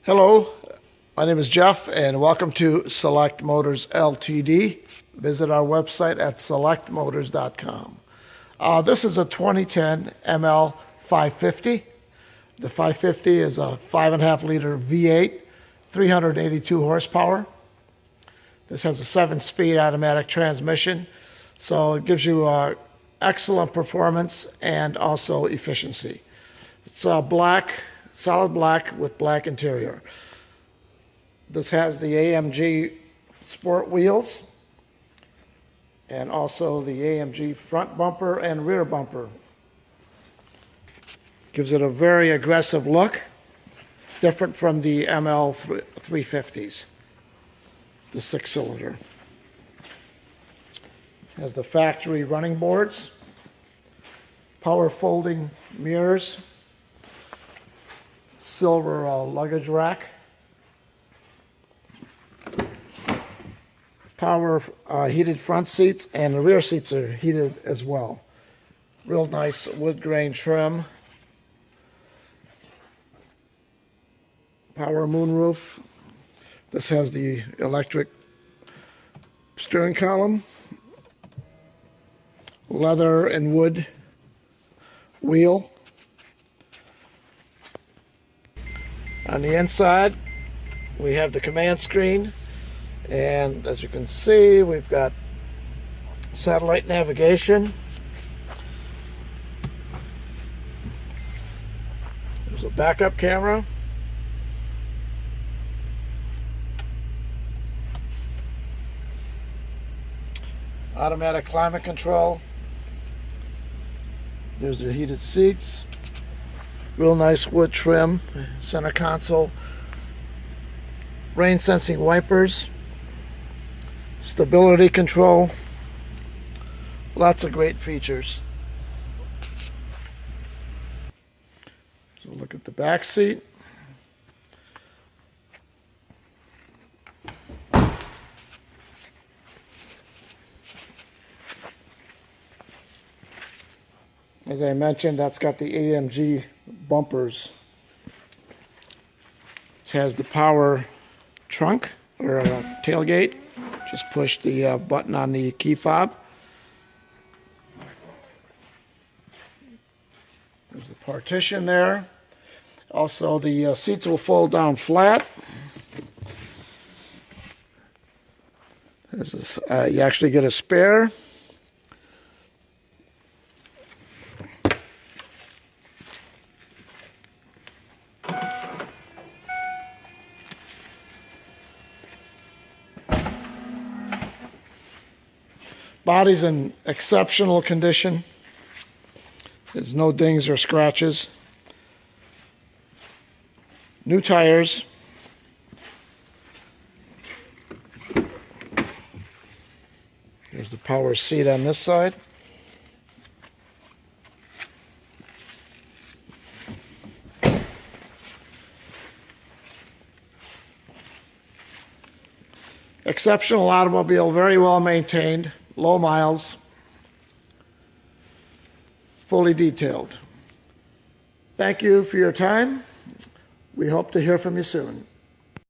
Hello, my name is Jeff and welcome to Select Motors Ltd. Visit our website at selectmotors.com. This is a 2010 ML550. The 550 is a 5.5 liter V8, 382 horsepower. This has a 7-speed automatic transmission, so it gives you excellent performance and also efficiency. It's black, solid black with black interior. This has the AMG sport wheels and also the AMG front bumper and rear bumper. Gives it a very aggressive look, different from the ML350s, the 6-cylinder. Has the factory running boards, power folding mirrors, silver luggage rack, power heated front seats, and the rear seats are heated as well. Real nice wood grain trim. Power moonroof. This has the electric steering column, leather and wood wheel. On the inside, we have the command screen, and as you can see, we've got satellite navigation. There's a backup camera. Automatic climate control. There's the heated seats. Real nice wood trim, center console, rain sensing wipers, stability control, lots of great features. So look at the back seat. As I mentioned, that's got the AMG bumpers. It has the power trunk or tailgate. Just push the button on the key fob. There's the partition there. Also, the seats will fold down flat. You actually get a spare. Body's in exceptional condition. There's no dings or scratches. New tires. There's the power seat on this side. Exceptional automobile, very well maintained. Low miles, fully detailed. Thank you for your time. We hope to hear from you soon.